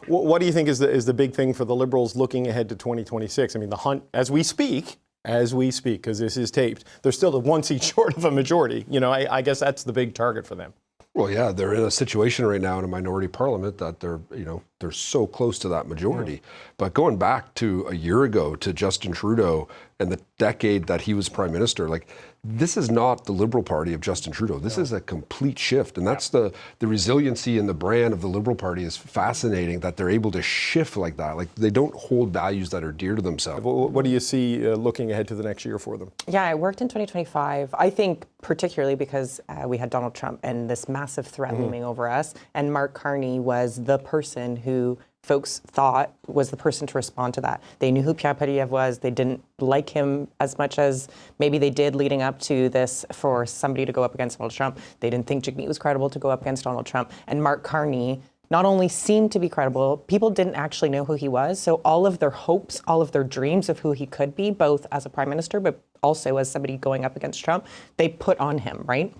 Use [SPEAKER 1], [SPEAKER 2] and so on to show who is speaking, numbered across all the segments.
[SPEAKER 1] What do you think is the big thing for the Liberals looking ahead to 2026? I mean, the hunt, as we speak, because this is taped, they're still 1 seat short of a majority. You know, I guess that's the big target for them.
[SPEAKER 2] Well, yeah, they're in a situation right now in a minority parliament that they're so close to that majority. But going back to a year ago to Justin Trudeau and the decade that he was prime minister, like, this is not the Liberal Party of Justin Trudeau. This is a complete shift. And that's the resiliency and the brand of the Liberal Party is fascinating, that they're able to shift like that. Like, they don't hold values that are dear to themselves.
[SPEAKER 1] What do you see looking ahead to the next year for them?
[SPEAKER 3] Yeah, I worked in 2025. I think particularly because we had Donald Trump and this massive threat looming over us. And Mark Carney was the person who folks thought was the person to respond to that. They knew who Pierre Poilievre was. They didn't like him as much as maybe they did leading up to this for somebody to go up against Donald Trump. They didn't think Jagmeet was credible to go up against Donald Trump. And Mark Carney not only seemed to be credible, people didn't actually know who he was. So all of their hopes, all of their dreams of who he could be, both as a prime minister, but also as somebody going up against Trump, they put on him, right?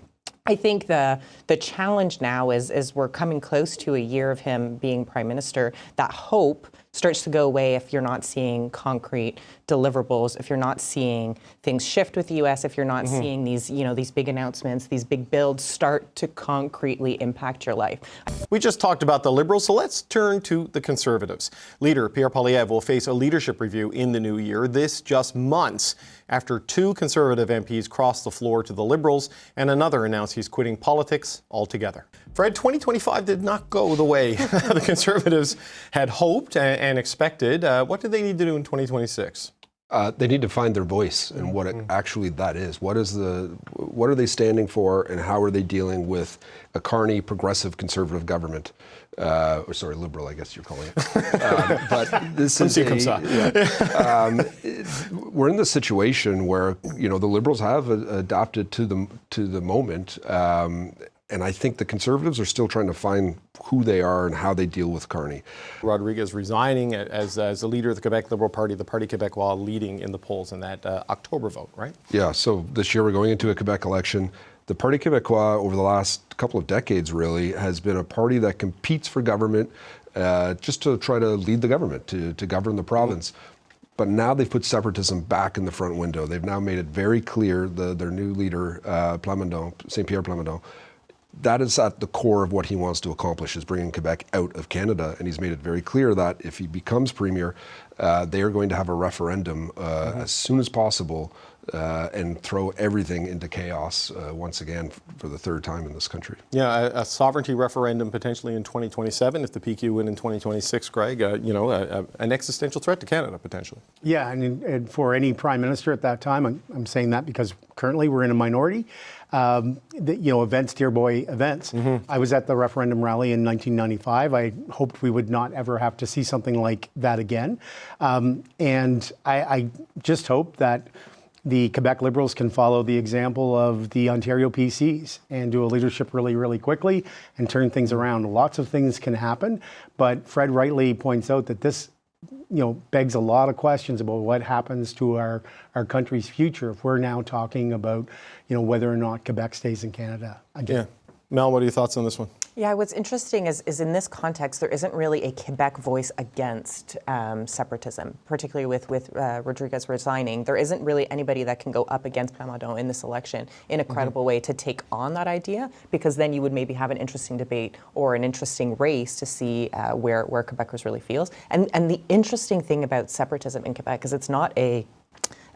[SPEAKER 3] I think the challenge now is we're coming close to a year of him being prime minister. That hope starts to go away if you're not seeing concrete deliverables, if you're not seeing things shift with the U.S., if you're not seeing these, these big announcements, these big builds start to concretely impact your life.
[SPEAKER 1] We just talked about the Liberals, so let's turn to the Conservatives. Leader Pierre Poilievre will face a leadership review in the new year. This just months after 2 Conservative MPs crossed the floor to the Liberals and another announced he's quitting politics altogether. Fred, 2025 did not go the way the Conservatives had hoped and expected. What do they need to do in 2026?
[SPEAKER 2] They need to find their voice and what actually that is. What are they standing for, and how are they dealing with a Carney progressive conservative government? Or sorry, liberal, I guess you're calling it. But this is we're in the situation where the Liberals have adapted to the moment. And I think the Conservatives are still trying to find who they are and how they deal with Carney.
[SPEAKER 1] Rodriguez resigning as the leader of the Quebec Liberal Party, the Parti Québécois leading in the polls in that October vote, right?
[SPEAKER 2] Yeah, so this year we're going into a Quebec election. The Parti Québécois over the last couple of decades really has been a party that competes for government just to try to lead the government, to govern the province. But now they've put separatism back in the front window. They've now made it very clear, their new leader, Plamondon, Saint-Pierre Plamondon, that is at the core of what he wants to accomplish, is bringing Quebec out of Canada. And he's made it very clear that if he becomes premier, they are going to have a referendum as soon as possible and throw everything into chaos once again for the 3rd time in this country.
[SPEAKER 1] Yeah, a sovereignty referendum potentially in 2027 if the PQ win in 2026, Greg. An existential threat to Canada potentially.
[SPEAKER 4] Yeah, and for any prime minister at that time, I'm saying that because currently we're in a minority. Events, dear boy, events. I was at the referendum rally in 1995. I hoped we would not ever have to see something like that again. And I just hope that the Quebec Liberals can follow the example of the Ontario PCs and do a leadership really, really quickly and turn things around. Lots of things can happen, but Fred rightly points out that this begs a lot of questions about what happens to our country's future if we're now talking about, whether or not Quebec stays in Canada again.
[SPEAKER 1] Yeah. Mel, what are your thoughts on this one?
[SPEAKER 3] Yeah, what's interesting is in this context, there isn't really a Quebec voice against separatism, particularly with Rodriguez resigning. There isn't really anybody that can go up against Plamondon in this election in a credible way to take on that idea, because then you would maybe have an interesting debate or an interesting race to see where Quebecers really feels. And the interesting thing about separatism in Quebec is it's not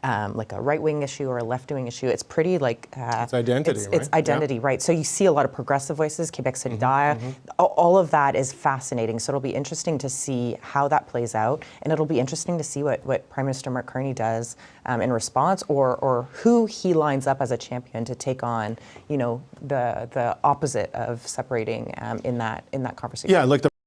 [SPEAKER 3] like a right-wing issue or a left-wing issue. It's pretty
[SPEAKER 1] it's identity, right?
[SPEAKER 3] It's identity, right? So you see a lot of progressive voices, Quebec Solidaire. All of that is fascinating. So it'll be interesting to see how that plays out, and it'll be interesting to see what Prime Minister Mark Carney does in response, or who he lines up as a champion to take on, the opposite of separating in that conversation.
[SPEAKER 1] Yeah, like the